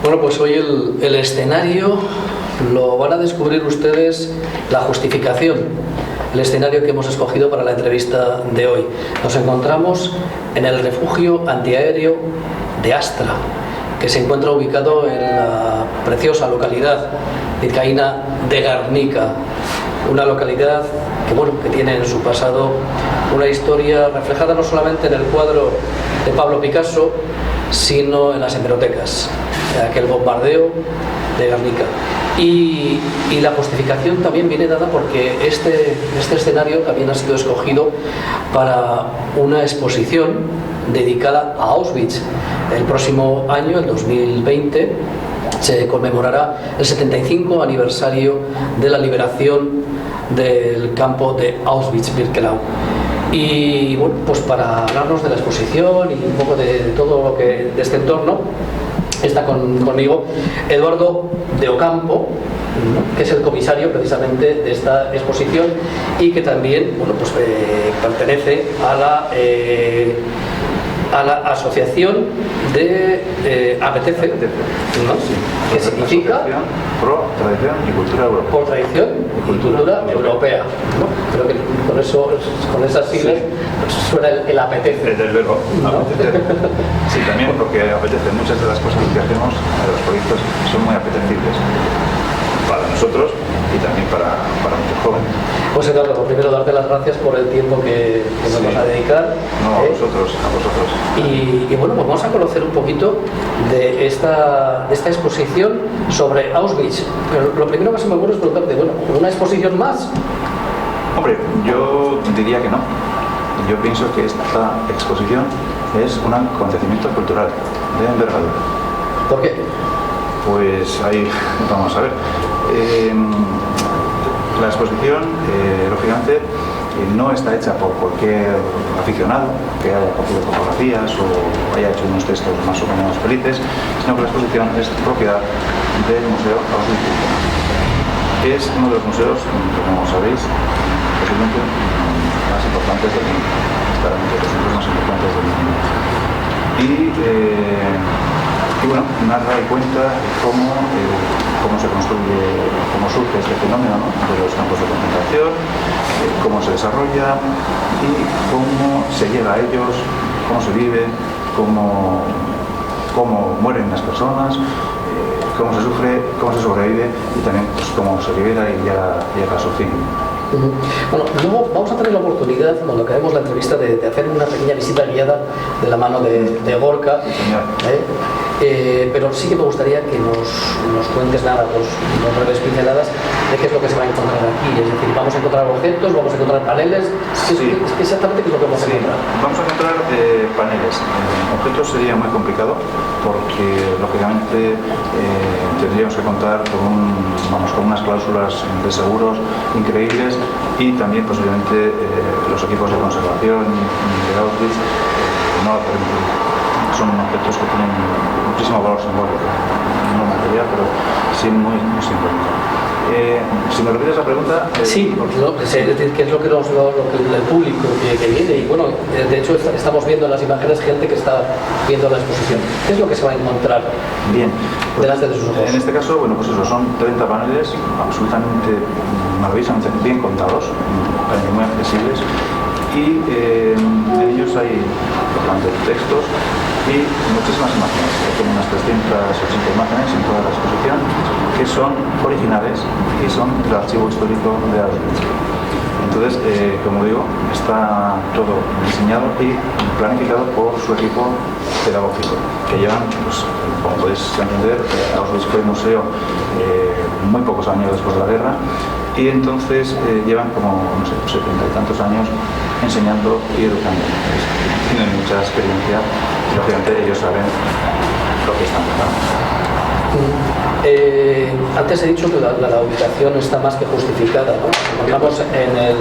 Bueno, pues hoy el escenario lo van a descubrir ustedes, la justificación, el escenario que hemos escogido para la entrevista de hoy. Nos encontramos en el refugio antiaéreo de Astra, que se encuentra ubicado en la preciosa localidad vizcaína de Garnica, una localidad que tiene en su pasado una historia reflejada no solamente en el cuadro de Pablo Picasso, sino en las hemerotecas, aquel bombardeo de Guernica. Y la justificación también viene dada porque este escenario también ha sido escogido para una exposición dedicada a Auschwitz. El próximo año, el 2020, se conmemorará el 75 aniversario de la liberación del campo de Auschwitz-Birkenau. Y bueno, pues para hablarnos de la exposición y un poco de todo lo que de este entorno, está conmigo Eduardo de Ocampo, que es el comisario precisamente de esta exposición y que también pertenece a la asociación de APTC, ¿no? Sí, que significa Pro Tradición y Cultura Europea. Por Tradición y Cultura Europea, ¿no? Creo que con esas siglas suena el APTC. Desde luego, ¿no? apetecer. Sí, también porque apetece. Muchas de las cosas que hacemos, los proyectos, son muy apetecibles para nosotros y también para muchos jóvenes. Pues Eduardo, primero darte las gracias por el tiempo que nos vas a dedicar. No, a vosotros. Y bueno, pues vamos a conocer un poquito de esta exposición sobre Auschwitz. Pero lo primero que se me ocurre es preguntarte, ¿una exposición más? Hombre, yo diría que no. Yo pienso que esta exposición es un acontecimiento cultural de envergadura. ¿Por qué? Pues ahí vamos a ver. La exposición, lógicamente, no está hecha por cualquier aficionado que haya cogido fotografías o haya hecho unos textos más o menos felices, sino que la exposición es propiedad del Museo Auschwitz-Birkenau. Es uno de los museos, como sabéis, posiblemente más importantes del mundo, claramente los museos más importantes del mundo. Y bueno, narra y cuenta cómo se construye, cómo surge este fenómeno, ¿no?, de los campos de concentración, cómo se desarrolla y cómo se llega a ellos, cómo se vive, cómo mueren las personas, cómo se sufre, cómo se sobrevive y también pues, cómo se libera y llega a su fin. Bueno, luego vamos a tener la oportunidad, cuando acabemos la entrevista, de hacer una pequeña visita guiada de la mano de Gorka. Pero sí que me gustaría que nos cuentes nada, dos breves pinceladas de qué es lo que se va a encontrar aquí. Es decir, vamos a encontrar objetos, vamos a encontrar paneles. Sí. Exactamente qué es lo que vamos a encontrar. Vamos a encontrar paneles. Objetos sería muy complicado porque, lógicamente, tendríamos que contar con unas cláusulas de seguros increíbles y también posiblemente los equipos de conservación de Auschwitz no lo permiten. Son objetos que tienen muchísimo valor simbólico, no material, pero sí muy simbólico. Si me repites la pregunta... Sí, es decir, qué es lo que el público que viene, y bueno, de hecho estamos viendo en las imágenes gente que está viendo la exposición. ¿Qué es lo que se va a encontrar bien delante de sus ojos? En este caso, pues eso, son 30 paneles absolutamente maravillosamente bien contados, muy accesibles, y en ellos hay bastante textos y muchísimas imágenes. Hay unas 380 imágenes en toda la exposición que son originales y son del archivo histórico de Auschwitz. Entonces, como digo, está todo diseñado y planificado por su equipo pedagógico, que llevan, pues, como podéis entender, Auschwitz fue museo muy pocos años después de la guerra, y entonces llevan como, 70 y tantos años enseñando y educando. Tienen mucha experiencia y, lógicamente, ellos saben lo que están tratando. Antes he dicho que la ubicación está más que justificada, ¿no? Nos encontramos en el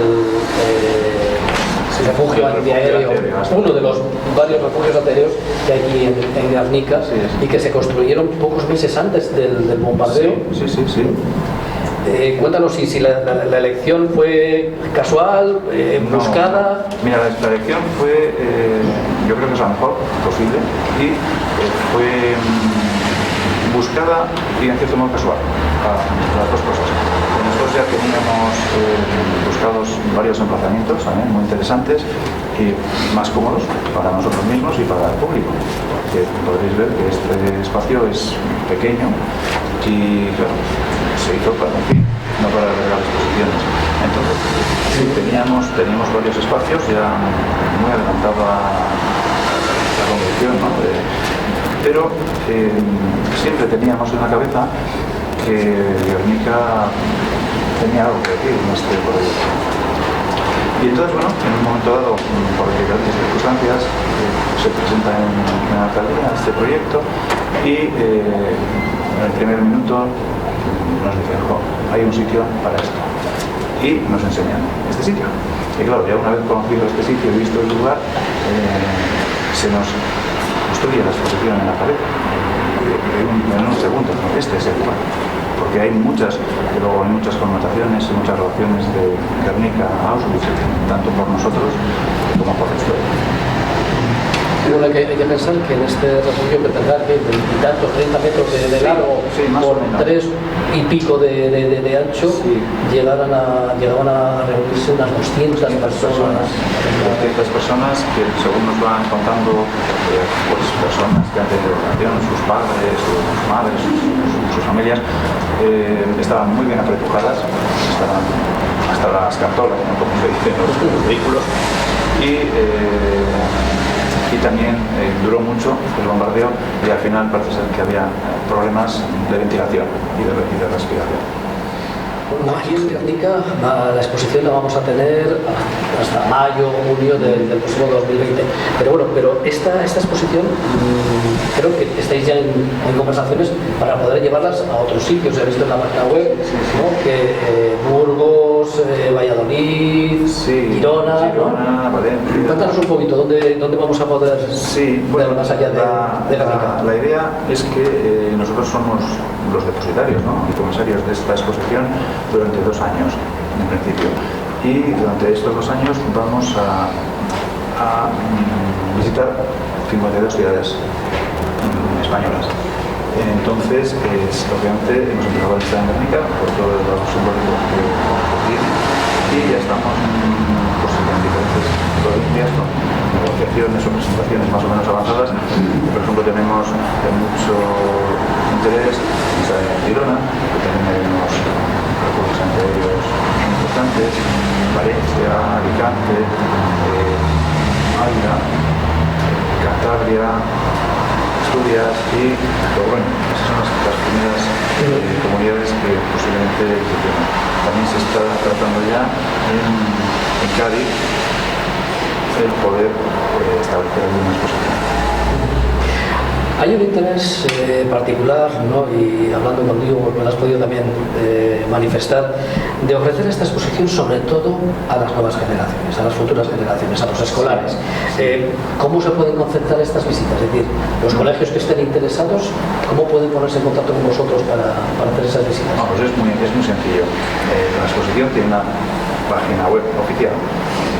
refugio antiaéreo, uno de los varios refugios antiaéreos que hay aquí en Guernica, y que se construyeron pocos meses antes del bombardeo. Sí. Cuéntanos si la elección fue casual, buscada. Mira, la elección fue, yo creo que es la mejor posible, y fue buscada planificada y en cierto modo casual, las dos cosas. Nosotros ya teníamos buscados varios emplazamientos también muy interesantes y más cómodos para nosotros mismos y para el público, porque podréis ver que este espacio es pequeño y claro, se hizo para, en fin, no para albergar exposiciones. Entonces, sí, teníamos varios espacios ya muy adelantada la convención, ¿no? Pero siempre teníamos en la cabeza que Guernica tenía algo que decir en este proyecto. Y entonces, bueno, en un momento dado, por diferentes circunstancias, se presenta en la alcaldía este proyecto y en el primer minuto nos dicen, hay un sitio para esto. Y nos enseñan este sitio. Y claro, ya una vez conocido este sitio y visto el lugar, se nos construye la exposición en la cabeza. En un segundo, este es el lugar. Porque hay muchas connotaciones y muchas relaciones de Guernica a Auschwitz, tanto por nosotros como por la historia. Bueno, hay que pensar que en este refugio que tendrá que 20 y tantos, 30 metros de largo, sí, por 3 y pico de ancho, sí, llegaban a reunirse unas 200 personas. 200 personas que, según nos van contando, pues personas que han tenido relación, sus padres, sus madres, sus familias, estaban muy bien apretujadas, estaban hasta las cartolas, ¿no? Como se dice, los vehículos, y también duró mucho el bombardeo y al final parece ser que había problemas de ventilación y de respiración. Aquí en Guernica la exposición la vamos a tener hasta mayo o junio del próximo 2020. Pero esta exposición creo que estáis ya en conversaciones para poder llevarlas a otros sitios. He visto en la página web, ¿no? Que Burgos, Valladolid, sí, Girona, ¿no? Valencia. Cuéntanos un poquito dónde vamos a poder ver más allá de Guernica. La idea es que nosotros somos los depositarios, ¿no? Y comisarios de esta exposición durante 2 años, en principio. Y durante estos 2 años vamos a visitar 52 ciudades españolas. Entonces, obviamente, hemos empezado a visitar en Guernica por todos los simbólicos que tiene y ya estamos en diferentes provincias con negociaciones o presentaciones más o menos avanzadas. Por ejemplo, tenemos mucho interés en Girona, que también hay unos recursos entre ellos importantes, Valencia, Alicante, Ávila, Cantabria, Asturias y Logroño. Esas son las primeras comunidades que posiblemente funcionan. También se está tratando ya en Cádiz el poder establecer alguna exposición. Hay un interés particular, ¿no? Y hablando contigo, me lo has podido también manifestar, de ofrecer esta exposición sobre todo a las nuevas generaciones, a las futuras generaciones, a los escolares. ¿Cómo se pueden concertar estas visitas? Es decir, los colegios que estén interesados, ¿cómo pueden ponerse en contacto con vosotros para hacer esas visitas? No, pues es muy sencillo. La exposición tiene una página web oficial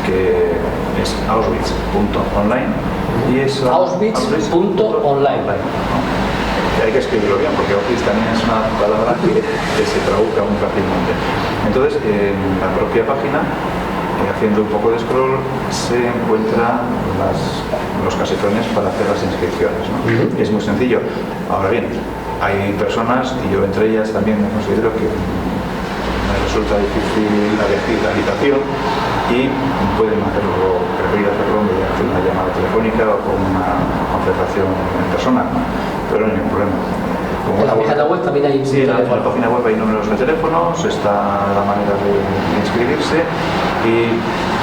que es auschwitz.online y es auschwitz.online. Hay que escribirlo bien porque Auschwitz también es una palabra que se traduzca muy fácilmente. Entonces, en la propia página, haciendo un poco de scroll, se encuentran los casetones para hacer las inscripciones, ¿no? Es muy sencillo. Ahora bien, hay personas, y yo entre ellas también me considero que me resulta difícil la digitalización y pueden preferir hacerlo mediante una llamada telefónica o con una concertación en persona, pero no hay ningún problema. En la página web también hay en la página web hay números de teléfonos, está la manera de inscribirse y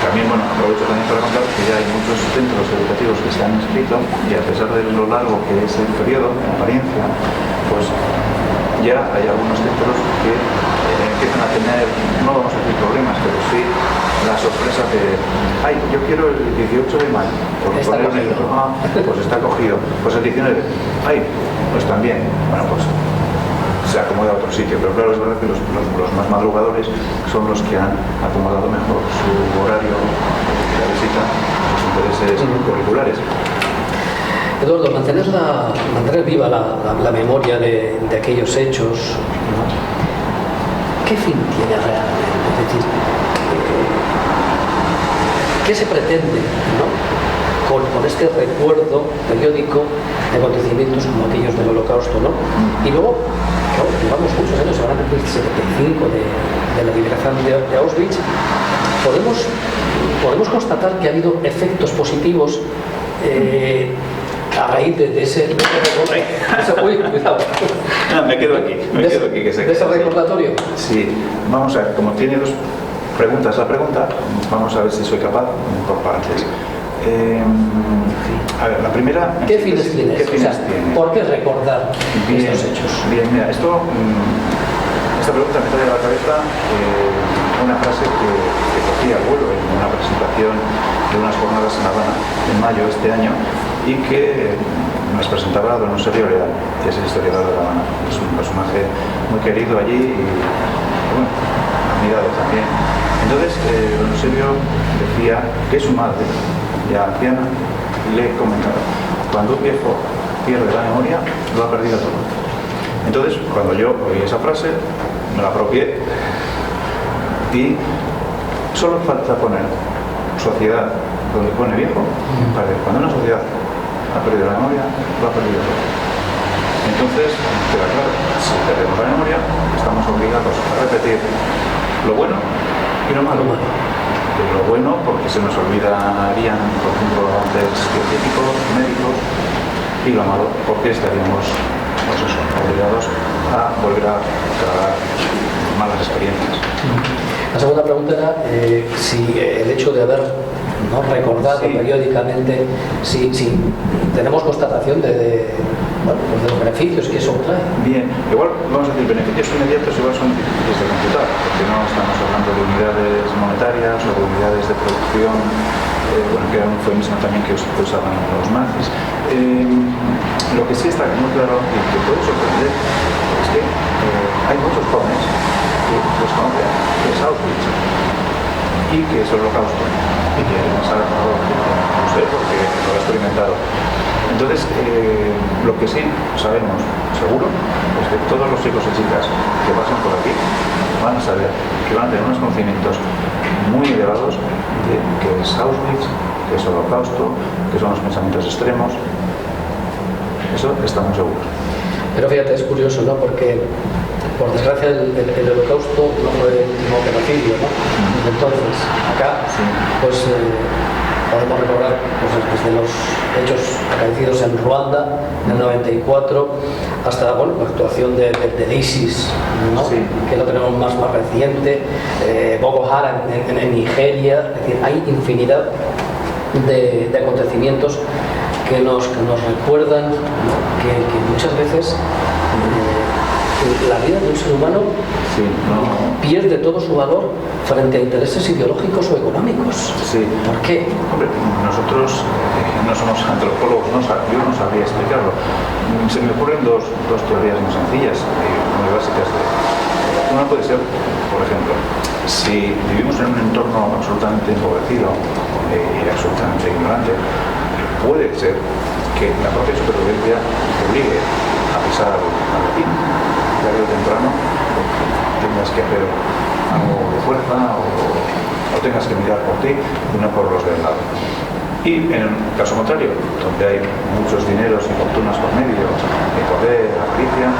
también, bueno, aprovecho también para contar que ya hay muchos centros educativos que se han inscrito y a pesar de lo largo que es el periodo, en apariencia, pues ya hay algunos centros que empiezan a tener, no vamos a decir problemas, pero sí la sorpresa de, yo quiero el 18 de mayo, por poner un ejemplo, pues está cogido, pues el 19, pues también, bueno, pues se acomoda a otro sitio, pero claro, es verdad que los más madrugadores son los que han acomodado mejor su horario de la visita, sus intereses curriculares. Eduardo, mantener viva la memoria de aquellos hechos, ¿no? ¿Qué fin tiene realmente? Es decir, ¿qué se pretende, ¿no? con este recuerdo periódico de acontecimientos como aquellos del Holocausto, ¿no? Y luego, claro, llevamos muchos años, se van a cumplir 75 de la liberación de Auschwitz. Podemos constatar que ha habido efectos positivos a raíz de ese uy, cuidado. No, me quedo aquí, que se de ese recordatorio. Sí, vamos a ver, como tiene dos preguntas la pregunta, vamos a ver si soy capaz por partes. A ver, la primera... ¿Qué fines tiene? ¿Por qué recordar estos hechos? Bien, mira, esta pregunta me trae a la cabeza una frase que cogí al vuelo en una presentación de unas jornadas en La Habana en mayo de este año y que nos presentaba don Eusebio Leal, que es el historiador de La Habana. Es un personaje muy querido allí y bueno, admirado también. Entonces, don Eusebio decía que su madre, ya anciana, le comentaba: cuando un viejo pierde la memoria, lo ha perdido todo. Entonces, cuando yo oí esa frase, me la apropié y solo falta poner sociedad donde pone viejo, para que cuando una sociedad ha perdido la memoria, lo ha perdido todo. Entonces, queda claro, si perdemos la memoria, estamos obligados a repetir lo bueno y lo malo. Lo bueno porque se nos olvidarían, por ejemplo, avances científicos, médicos, y lo malo porque estaríamos obligados a volver a tragar malas experiencias. La segunda pregunta era si el hecho de haber recordado periódicamente, si tenemos constatación de los beneficios que eso trae. Bien, igual vamos a decir beneficios inmediatos, igual son difíciles de computar, porque no estamos hablando de unidades monetarias o de unidades de producción, que era un eufemismo también que usaban los nazis. Lo que sí está muy claro y que puede sorprender es que hay muchos jóvenes que desconocen que es Auschwitz y que es el Holocausto y que no saben, no sé, porque lo he experimentado. Entonces, lo que sí sabemos seguro es que todos los chicos y chicas que pasen por aquí van a saber que van a tener unos conocimientos muy elevados de qué es Auschwitz, qué es Holocausto, qué son los pensamientos extremos. Eso está muy seguro. Pero fíjate, es curioso, ¿no? Porque por desgracia el Holocausto no fue el último genocidio, ¿no? Entonces, acá, pues podemos recordar desde los hechos acaecidos en Ruanda en el 94 hasta la actuación de ISIS, ¿no? Sí. Que lo tenemos más reciente, Boko Haram en Nigeria. Es decir, hay infinidad de acontecimientos que nos recuerdan que muchas veces la vida de un ser humano pierde todo su valor frente a intereses ideológicos o económicos. Sí. ¿Por qué? Hombre, nosotros no somos antropólogos, yo no sabría explicarlo. Se me ocurren dos teorías muy sencillas y muy básicas. Una puede ser, por ejemplo, si vivimos en un entorno absolutamente empobrecido y absolutamente ignorante, puede ser que la propia supervivencia te obligue a pisar al vecino, tarde o temprano, tengas que hacer algo de fuerza o tengas que mirar por ti y no por los del lado. Y en el caso contrario, donde hay muchos dineros y fortunas por medio, de poder, avaricia,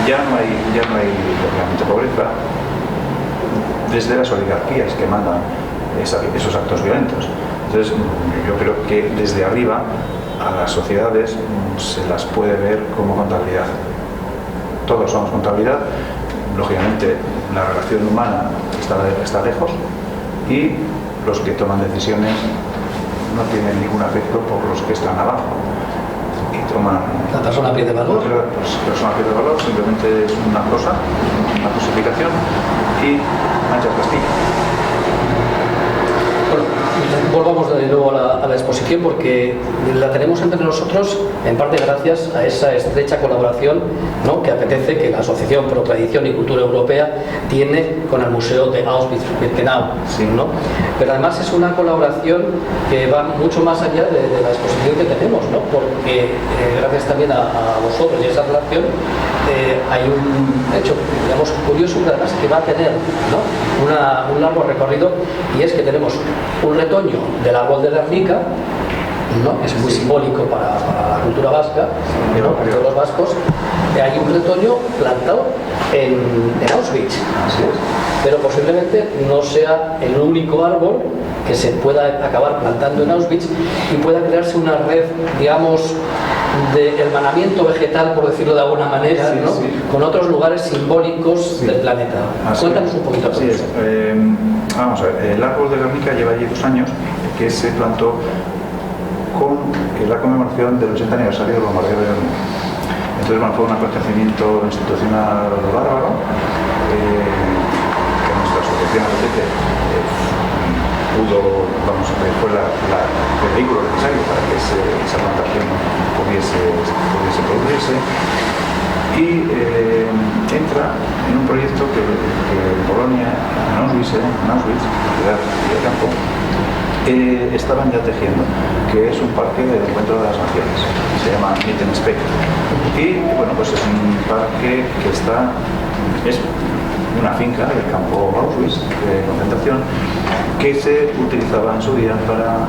ya no hay realmente pobreza desde las oligarquías que mandan esos actos violentos. Entonces, yo creo que desde arriba a las sociedades se las puede ver como contabilidad. Todos somos contabilidad, lógicamente la relación humana está lejos y los que toman decisiones no tienen ningún afecto por los que están abajo y toman... ¿La persona pierde valor? La persona pierde valor, simplemente es una cosa, una cosificación y mancha el castillo. Bueno, volvamos de nuevo a la exposición porque la tenemos entre nosotros en parte gracias a esa estrecha colaboración, ¿no?, que apetece que la Asociación Pro Tradición y Cultura Europea tiene con el Museo de Auschwitz-Birkenau, Sí. ¿no? Pero además es una colaboración que va mucho más allá de la exposición que tenemos, ¿no? Porque gracias también a vosotros y a esa relación hay un hecho, digamos, curioso, además, que va a tener, ¿no?, un largo recorrido, y es que tenemos un retoño del árbol de Guernica, ¿no?, que es muy simbólico para la cultura vasca, ¿no?, para todos los vascos. Hay un retoño plantado en Auschwitz, pero posiblemente no sea el único árbol que se pueda acabar plantando en Auschwitz y pueda crearse una red, digamos, de hermanamiento vegetal, por decirlo de alguna manera, Sí, ¿no?, sí. con otros lugares simbólicos Sí. del planeta. Cuéntanos un poquito. Así es. Vamos a ver, el árbol de Guernica lleva allí 2 años que se plantó con la conmemoración del 80 aniversario del bombardeo de Guernica. Entonces, bueno, fue un acontecimiento institucional bárbaro que nuestra asociación pudo, vamos a ver, fue el vehículo necesario para que esa plantación pudiese producirse, y entra en un proyecto que en Polonia, en Auschwitz, la ciudad del campo, estaban ya tejiendo, que es un parque del encuentro de las naciones, se llama Mitten-Speck. Y bueno, pues es un parque que es una finca del campo Auschwitz de concentración, que se utilizaba en su día para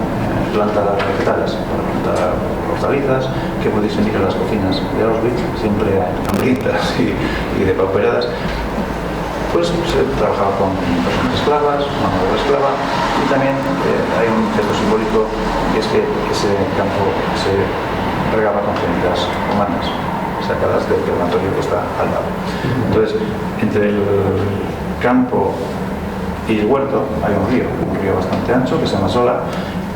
plantar vegetales, para plantar hortalizas que pudiesen ir a las cocinas de Auschwitz, siempre hambrientas y depauperadas. Pues se trabajaba con personas esclavas, mano de obra esclava, y también hay un gesto simbólico, y es que ese campo se regaba con cenizas humanas sacadas del crematorio que está al lado. Entonces, entre el campo y el huerto hay un río bastante ancho que se llama Sola,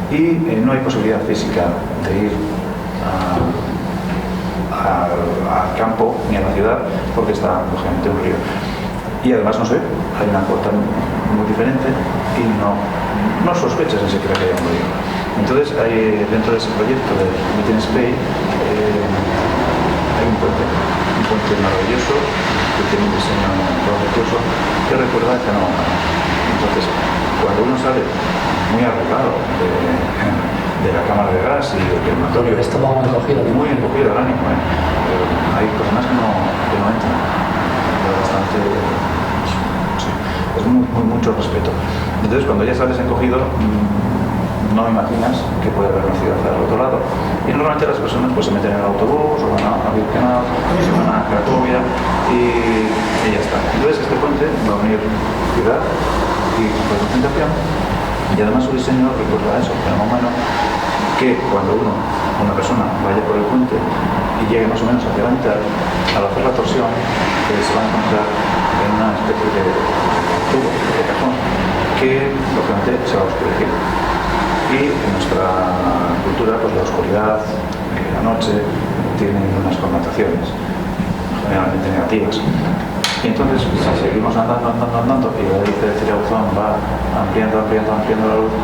y no hay posibilidad física de ir al campo ni a la ciudad porque está lógicamente un río. Y además, no sé, hay una cota muy diferente y no sospechas ni siquiera que haya un río. Entonces, hay, dentro de ese proyecto de Mitten-Speck, hay un puente maravilloso que tiene un diseño prodigioso que recuerda el fenómeno humano. Entonces, cuando uno sale muy arreglado de la cámara de gas y del crematorio, muy encogido el ánimo, hay personas que no entran. Bastante, sí, es mucho respeto. Entonces, cuando ya sales encogido, no imaginas que puede haber una ciudad al otro lado, y normalmente las personas pues se meten en el autobús o van a Birkenau, se van a Cracovia y ya está. Entonces, este puente va a unir ciudad y concentración, y además su diseño recuerda eso, el humano, que cuando una persona vaya por el puente y llegue más o menos hacia la mitad, al hacer la torsión se va a encontrar en una especie de tubo, de cajón, que lógicamente se va a oscurecer. Y en nuestra cultura, pues la oscuridad, la noche, tienen unas connotaciones generalmente negativas. Y entonces, si seguimos andando, y la hélice del tirabuzón va ampliando la luz,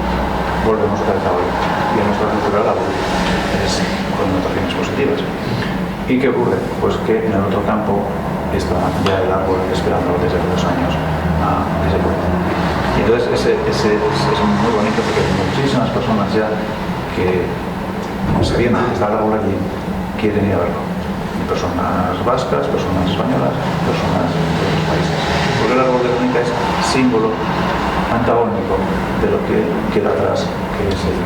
volvemos otra vez a hoy. Y en nuestra cultura la luz es connotaciones positivas. ¿Y qué ocurre? Pues que en el otro campo está ya el árbol esperando desde hace 2 años a ese puente. Y entonces ese es muy bonito porque hay muchísimas personas ya que, sabiendo que está el árbol allí, quieren ir a verlo. Personas vascas, personas españolas, personas de otros países. Porque el árbol de Guernica es símbolo antagónico de lo que queda atrás, que es el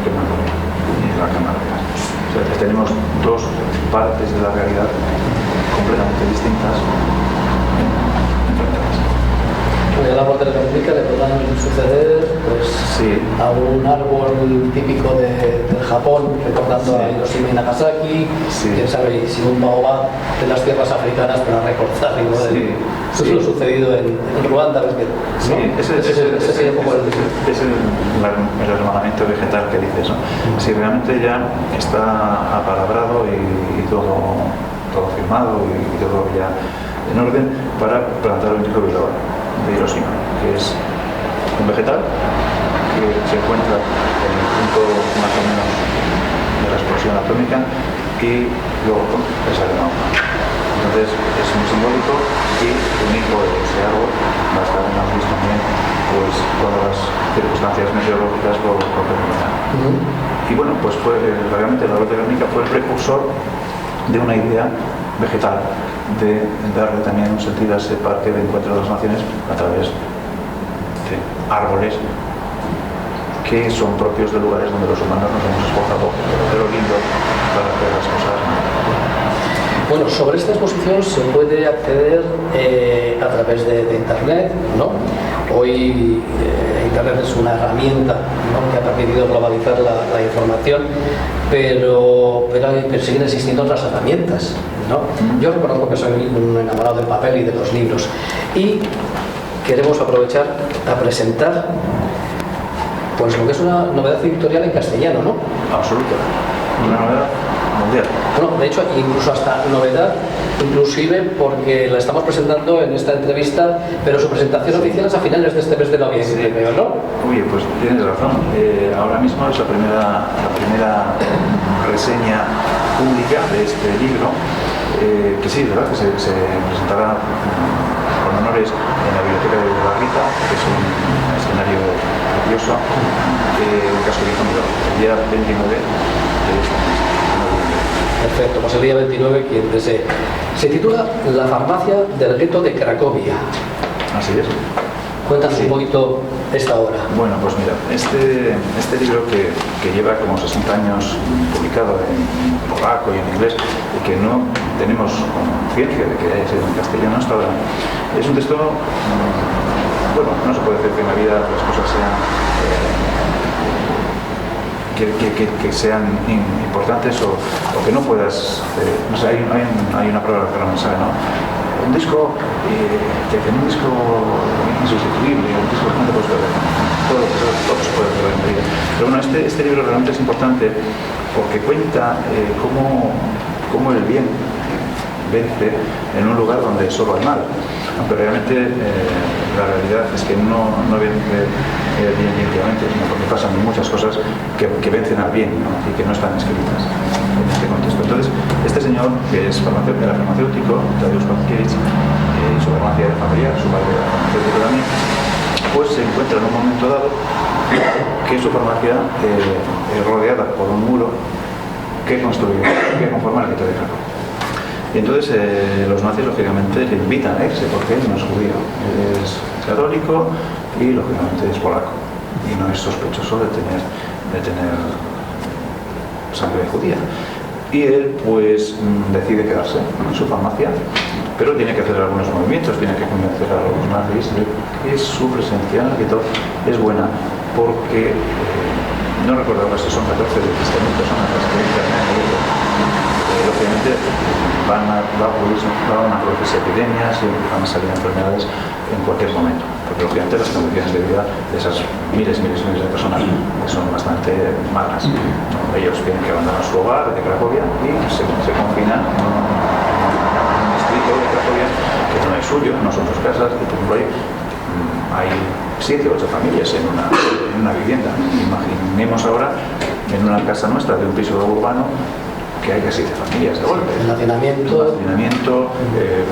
crematorio y la cámara de gas. O sea, tenemos 2 partes de la realidad completamente distintas enfrentadas. El árbol de la Guernica le podrán suceder pues, Sí. a un árbol típico del Japón, recordando a Hiroshima y Nagasaki, quién sabe si un baobab de las tierras africanas para recordar lo sucedido en Ruanda. Sí, ese sería un poco el hermanamiento vegetal que dices, ¿no? Si realmente ya está apalabrado y todo firmado y todo ya en orden para plantar el único biloba de Hiroshima, que es un vegetal que se encuentra en el punto más o menos de la explosión atómica y luego esa de Mahoma. Entonces es muy simbólico y único de ese árbol va a estar en Auschwitz también, pues todas las circunstancias meteorológicas lo permitan. Y bueno, pues realmente el árbol de Guernica fue el precursor de una idea vegetal de darle también un sentido a ese parque de encuentro de las naciones a través de árboles que son propios de lugares donde los humanos nos hemos esforzado de lo lindo para hacer las cosas. Bueno, sobre esta exposición se puede acceder a través de Internet, ¿no? Hoy Internet es una herramienta, ¿no?, que ha permitido globalizar la información, pero siguen existiendo otras herramientas, ¿no? Yo reconozco que soy un enamorado del papel y de los libros y queremos aprovechar a presentar pues lo que es una novedad editorial en castellano, ¿no? Absoluta, una novedad mundial. Bueno, de hecho, incluso hasta novedad, inclusive porque la estamos presentando en esta entrevista, pero su presentación oficial es a finales de este mes de noviembre, creo, ¿no? Oye, pues tienes razón. Ahora mismo es la primera reseña pública de este libro, que sí, ¿verdad?, que se presentará con honores en la Biblioteca de la Rita, que es un escenario precioso, el día 29 de este mes. Perfecto, pues el día 29, quien desee. Se titula La farmacia del gueto de Cracovia. Así es. Cuéntanos un poquito esta obra. Bueno, pues mira, este libro que lleva como 60 años publicado en polaco y en inglés y que no tenemos conciencia de que haya sido en castellano hasta ahora, es un texto, bueno, no se puede decir que en la vida las cosas sean que sean importantes o que no puedas, no sé, hay una palabra que no me sale, ¿no? Un disco insustituible, un disco que no te puedes perder, todo se puede perder en la vida. Pero bueno, este libro realmente es importante porque cuenta cómo el bien vence en un lugar donde solo hay mal, aunque realmente la realidad es que no vence bien íntimamente, sino porque pasan muchas cosas que vencen al bien, ¿no?, y que no están escritas en este contexto. Entonces, este señor, que es farmacéutico, Tadeusz Pawkiewicz, y su farmacia familiar, su padre era farmacéutico también, pues se encuentra en un momento dado que su farmacia es rodeada por un muro que conforma el gueto de Cracovia. Y entonces los nazis lógicamente le invitan a irse porque él no es judío, él es católico y lógicamente es polaco y no es sospechoso de tener sangre judía. Y él pues decide quedarse en su farmacia, pero tiene que hacer algunos movimientos, tiene que convencer a los nazis de que su presencia en el gueto es buena porque no recuerdo ahora si son 14 o 17.000 personas las que entran en el gueto. Lógicamente van a producirse epidemias y van a salir enfermedades en cualquier momento, porque lógicamente las condiciones de vida de esas miles de personas son bastante malas, ¿no? Ellos tienen que abandonar su hogar de Cracovia y se confinan en un distrito de Cracovia que no es suyo, no son sus casas, y por ejemplo hay 7 o 8 familias en una vivienda. Imaginemos ahora en una casa nuestra de un piso urbano que hay casi 7 familias de golpe. El hacinamiento,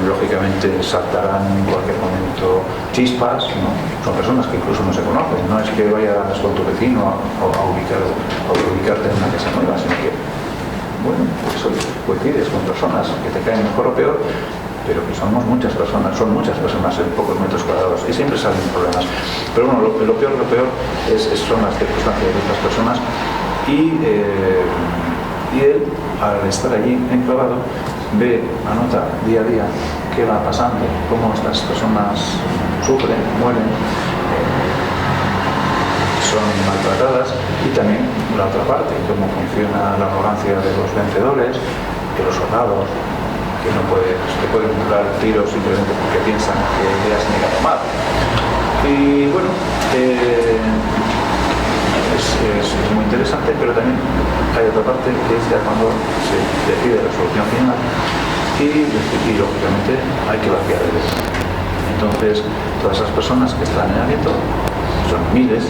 lógicamente saltarán en cualquier momento chispas, ¿no? Son personas que incluso no se conocen, no es que vayas con tu vecino a ubicarte en una casa nueva, sino que, bueno, pues coincides con personas que te caen mejor o peor, pero que son muchas personas en pocos metros cuadrados y siempre salen problemas. Pero bueno, lo peor son las circunstancias de estas personas y él, al estar allí enclavado, anota día a día qué va pasando, cómo estas personas sufren, mueren, son maltratadas, y también la otra parte, cómo funciona la arrogancia de los vencedores, de los soldados, que no pueden dar tiros simplemente porque piensan que ya se niegan a tomar. Y bueno, es muy interesante, pero también hay otra parte que es ya cuando se decide la solución final y lógicamente hay que vaciar el gueto. Entonces todas esas personas que están en el gueto son miles,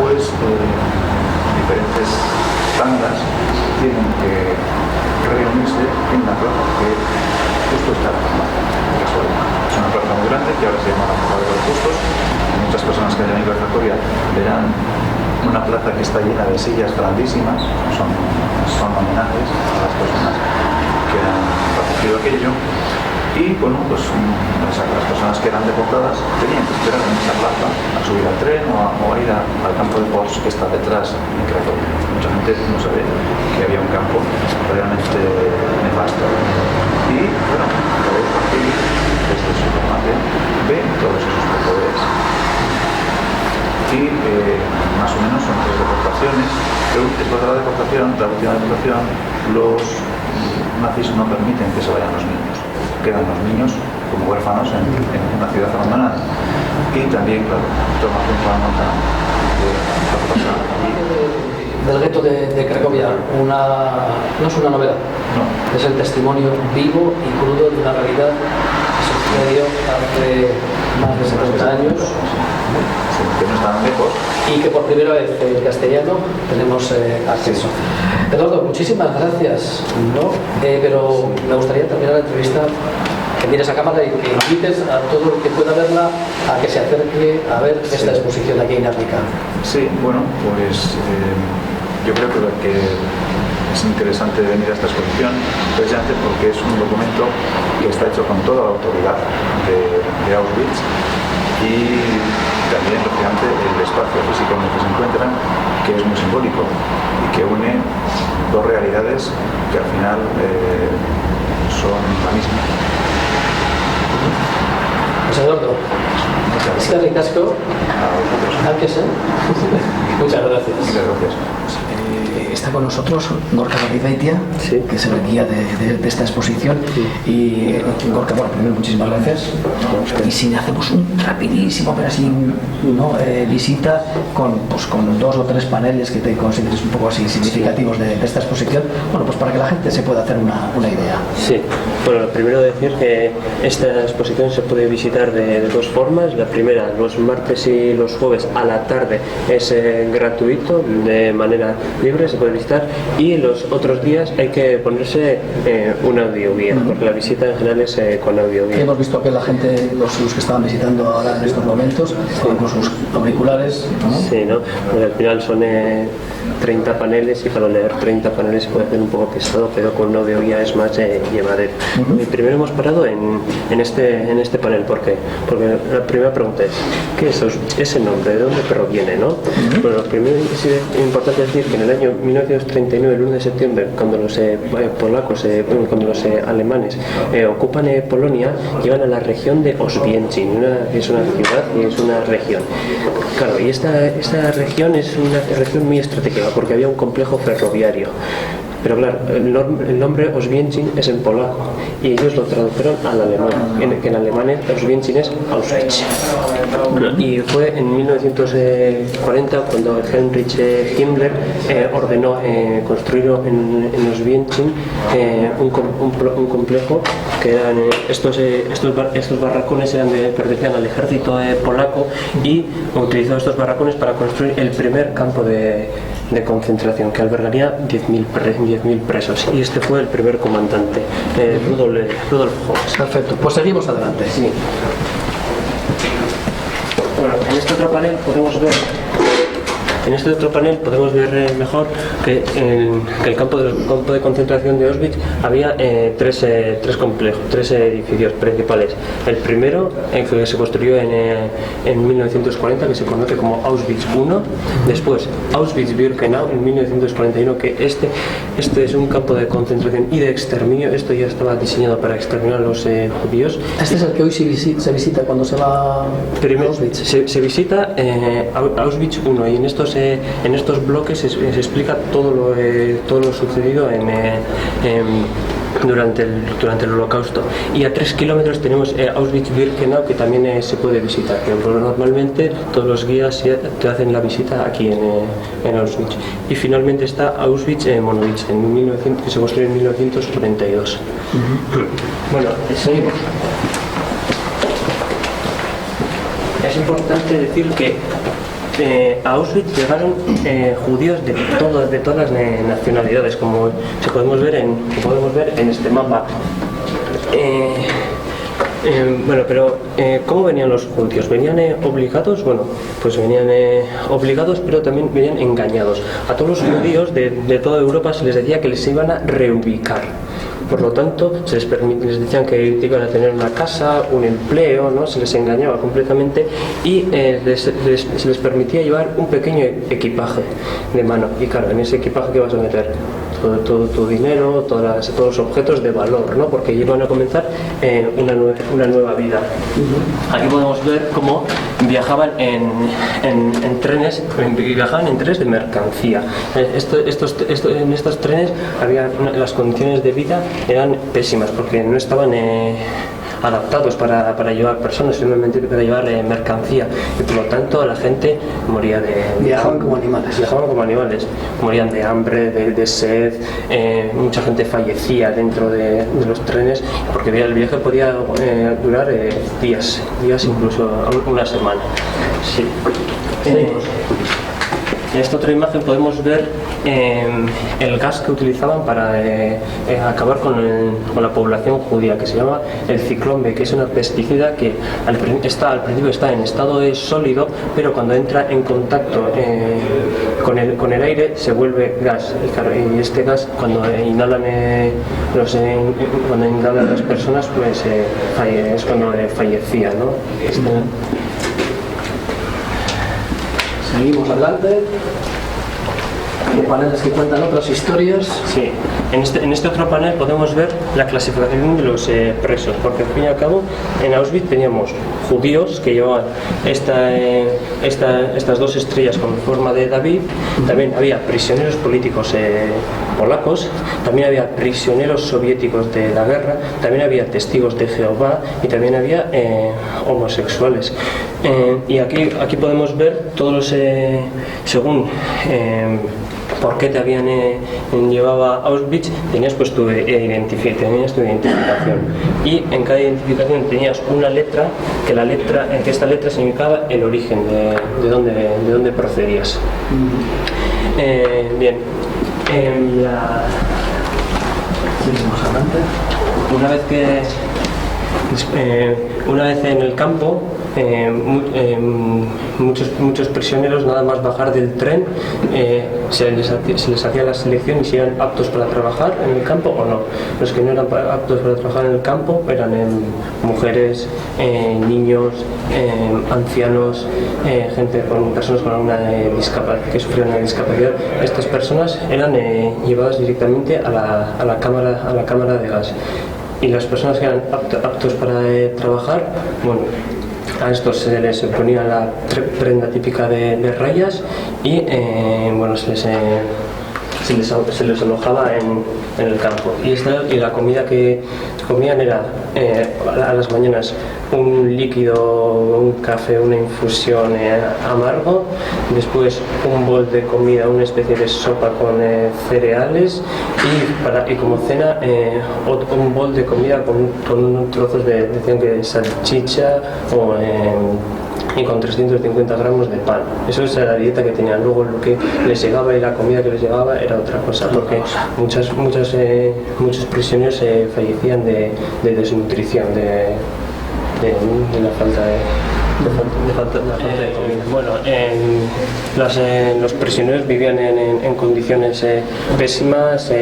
pues diferentes tandas tienen que reunirse en la plaza que justo está es una plaza muy grande que ahora se llama la Plaza de los Justos. Muchas personas que hayan ido a Cracovia verán una plaza que está llena de sillas grandísimas, son homenajes a las personas que han padecido aquello. Y bueno, pues las personas que eran deportadas tenían que esperar en esa plaza a subir al tren o a ir al campo de Porsche que está detrás en Cracovia. Mucha gente no sabe que había un campo realmente nefasto. Y bueno, aquí, desde su imagen, ven todos esos poderes. Y más o menos son 3 deportaciones, pero después de la última deportación, los nazis no permiten que se vayan los niños. Quedan los niños como huérfanos en una ciudad abandonada. Y también, claro, toma tiempo la nota de lo que pasa allí. Del gueto de Cracovia, no es una novela, No. es el testimonio vivo y crudo de una realidad que sucedió hace más de 70 años. Sí, que no están lejos. Y que por primera vez en castellano tenemos acceso. Eduardo, muchísimas gracias, ¿no? Pero me gustaría terminar la entrevista que mires a cámara y que invites a todo el que pueda verla a que se acerque a ver esta exposición aquí en África. Sí, bueno, pues yo creo que es interesante venir a esta exposición precisamente porque es un documento que está hecho con toda la autoridad de Auschwitz y también, lógicamente, el espacio físico en el que se encuentran, que es muy simbólico y que une 2 realidades que al final son la misma. Pues Eduardo, eskerrik asko. A vosotros. Muchas gracias. Muchas gracias. Está con nosotros Gorka Garrizbeitia, sí, que es el guía de esta exposición. Sí. Y Gorka, bueno, primero muchísimas gracias. Y si hacemos un rapidísimo, pero así, ¿no? Visita con 2 o 3 paneles que te consideres un poco así significativos de esta exposición, bueno, pues para que la gente se pueda hacer una idea. Sí, bueno, primero decir que esta exposición se puede visitar de 2 formas. La primera, los martes y los jueves a la tarde, es gratuito, de manera libre, se puede visitar, y los otros días hay que ponerse un audioguía, porque la visita en general es con audioguía. Hemos visto que la gente, los que estaban visitando ahora en estos momentos, con sus auriculares, ¿no? Sí, ¿no? Pues al final son 30 paneles y para leer 30 paneles puede ser un poco pesado, pero con un audioguía es más llevadero. Y primero hemos parado en este panel. ¿Por qué? Porque la primera pregunta es, ¿qué es ese nombre? ¿De dónde proviene? ¿no? Bueno, lo primero es importante decir que en el año 1939, el 1 de septiembre, cuando los polacos, cuando los alemanes ocupan Polonia, llegan a la región de Oswiecim, que es una ciudad y es una región. Claro, y esta región es una región muy estratégica porque había un complejo ferroviario. Pero claro, el nombre Oswiecim es en polaco y ellos lo tradujeron al alemán, que en alemán Oswiecim es Auschwitz. Y fue en 1940 cuando Heinrich Himmler ordenó construir en Oswiecim un complejo que eran estos barracones pertenecían al ejército polaco, y utilizó estos barracones para construir el primer campo de concentración que albergaría 10.000 presos, y este fue el primer comandante, Rudolf Höss. Perfecto, pues seguimos adelante. Sí. Bueno, en este otro panel podemos ver mejor que en el campo de concentración de Auschwitz había 3 edificios principales. El primero, que se construyó en 1940, que se conoce como Auschwitz I, después Auschwitz-Birkenau en 1941, que este es un campo de concentración y de exterminio. Esto ya estaba diseñado para exterminar a los judíos. Este es el que hoy se visita cuando se va a Auschwitz. Se visita Auschwitz I, y en estos bloques se explica todo lo sucedido durante el Holocausto. Y a 3 kilómetros tenemos Auschwitz-Birkenau, que también se puede visitar, pero normalmente todos los guías te hacen la visita aquí en Auschwitz. Y finalmente está Auschwitz-Monowitz, que se construyó en 1942. Bueno, seguimos. Es importante decir que a Auschwitz llegaron judíos de todas las nacionalidades, como podemos ver en este mapa. Bueno, pero ¿cómo venían los judíos? ¿Venían obligados? Bueno, pues venían obligados, pero también venían engañados. A todos los judíos de toda Europa se les decía que les iban a reubicar. Por lo tanto, les decían que iban a tener una casa, un empleo, ¿no? Se les engañaba completamente y se les permitía llevar un pequeño equipaje de mano. Y claro, en ese equipaje, ¿qué vas a meter? Todo tu dinero, todos los objetos de valor, ¿no? Porque iban a comenzar una nueva vida. Aquí podemos ver cómo viajaban en trenes de mercancía. En estos trenes las condiciones de vida eran pésimas porque no estaban adaptados para llevar personas, simplemente para llevar mercancía, y por lo tanto la gente moría Viajaban como animales. Morían de hambre, de sed, mucha gente fallecía dentro de los trenes porque el viaje podía durar días, incluso una semana. Sí. En esta otra imagen podemos ver el gas que utilizaban para acabar con la población judía, que se llama el Ciclón B, que es una pesticida que al principio está en estado de sólido, pero cuando entra en contacto con el aire se vuelve gas. Y este gas, cuando inhalan las personas, pues es cuando fallecían, ¿no? Seguimos adelante. Paneles que cuentan otras historias. Sí, en este otro panel podemos ver la clasificación de los presos, porque al fin y al cabo en Auschwitz teníamos judíos que llevaban estas dos estrellas con forma de David, también había prisioneros políticos polacos, también había prisioneros soviéticos de la guerra, también había testigos de Jehová y también había homosexuales. Y aquí podemos ver todos los, según por qué te habían llevado a Auschwitz, tenías pues tu identificación, y en cada identificación tenías una letra, que esta letra significaba el origen de dónde procedías. Bien, Seguimos adelante. Una vez en el campo, muchos prisioneros, nada más bajar del tren, se les hacía la selección y si eran aptos para trabajar en el campo o no. Los que no eran aptos para trabajar en el campo eran mujeres, niños, ancianos, personas con una discapacidad, que sufrían una discapacidad. Estas personas eran llevadas directamente a la cámara de gas. Y las personas que eran aptos para trabajar, bueno, a estos se les ponía la prenda típica de rayas y bueno, se les alojaba en el campo. Y la comida que comían era a las mañanas un líquido, un café, una infusión amargo, después un bol de comida, una especie de sopa con cereales y como cena un bol de comida con trozos decían que salchicha y con 350 gramos de pan. Eso es la dieta que tenían. Luego lo que les llegaba y la comida que les llegaba era otra cosa, porque muchos prisioneros fallecían de desnutrición, de la falta de comida. Bueno, los prisioneros vivían en condiciones pésimas,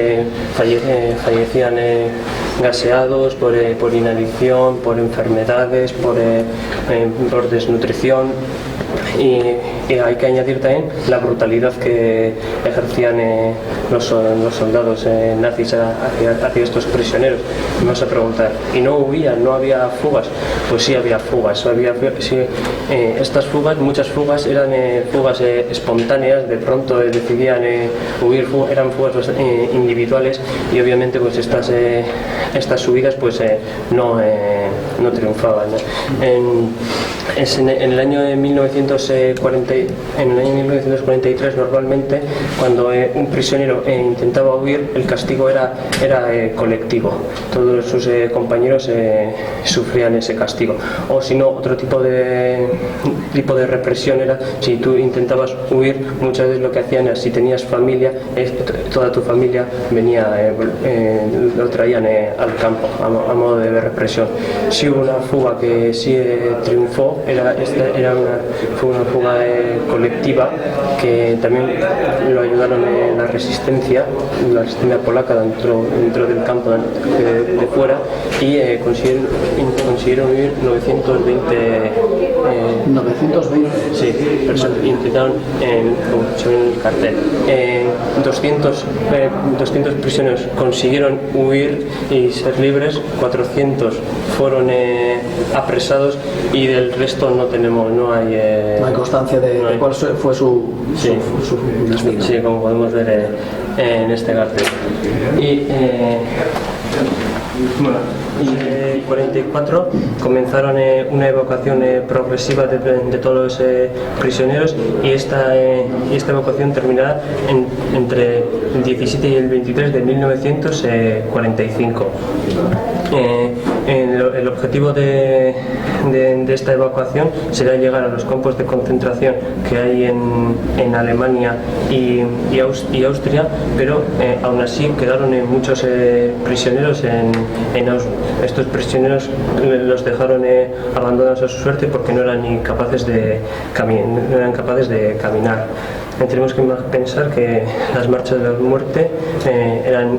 fallecían gaseados por inanición, por enfermedades, por desnutrición. Y hay que añadir también la brutalidad que ejercían los soldados nazis hacia estos prisioneros. Me vas a preguntar, ¿y no huían? ¿No había fugas? Pues sí había fugas. Estas fugas, muchas fugas, eran fugas espontáneas, de pronto decidían huir, eran fugas individuales y obviamente pues estas subidas pues no triunfaban, ¿no? es en el año de 1943 normalmente, cuando un prisionero intentaba huir, el castigo era colectivo. Todos sus compañeros sufrían ese castigo. O si no, otro tipo de represión era si tú intentabas huir, muchas veces lo que hacían era, si tenías familia, toda tu familia venía, lo traían al campo a modo de represión. Si hubo una fuga que sí triunfó, fue una fuga colectiva, que también lo ayudaron en la resistencia polaca dentro del campo de fuera, y consiguieron huir 920 sí, personas. Intentaron, como se ve en el cartel, 200 prisioneros consiguieron huir y ser libres, 400 fueron apresados, y del resto no hay constancia de cuál fue su destino. Sí, como podemos ver en este cartel. Y en el 44 comenzaron una evacuación progresiva de todos los prisioneros, y esta evacuación terminará entre el 17 y el 23 de 1945. El objetivo de esta evacuación será llegar a los campos de concentración que hay en Alemania y Austria, pero aún así quedaron muchos prisioneros en Auschwitz. Estos prisioneros los dejaron abandonados a su suerte porque no eran capaces de caminar. Tenemos que pensar que las marchas de la muerte eran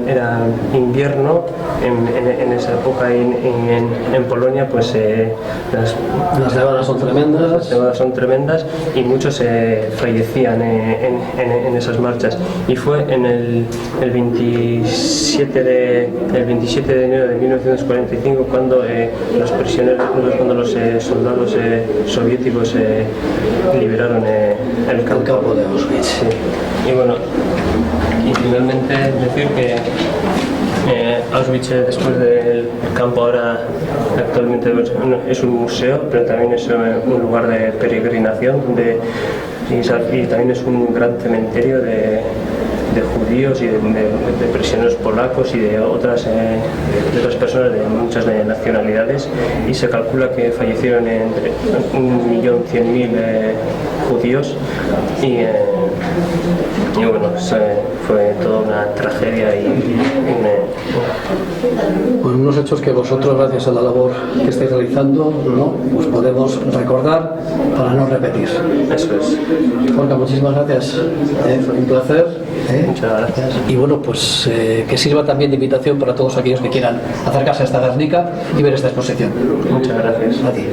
invierno en esa época, en Polonia, pues las nevadas son tremendas. Las nevadas son tremendas, y muchos fallecían en esas marchas. Y fue en el 27 de enero de 1945 cuando los prisioneros, cuando los soldados soviéticos liberaron el campo de Auschwitz. Sí. Y bueno, y finalmente decir que Auschwitz, después del campo, ahora actualmente es un museo, pero también es un lugar de peregrinación, y también es un gran cementerio de judíos y de prisioneros polacos y de otras personas de muchas nacionalidades, y se calcula que fallecieron entre 1.100.000 judíos, y bueno, fue toda una tragedia Pues unos hechos que vosotros, gracias a la labor que estáis realizando, ¿no?, pues podemos recordar para no repetir. Eso es. Jorge, muchísimas gracias. Fue un placer. Muchas gracias. Y bueno, pues que sirva también de invitación para todos aquellos que quieran acercarse a esta Guernica y ver esta exposición. Muchas gracias. A ti.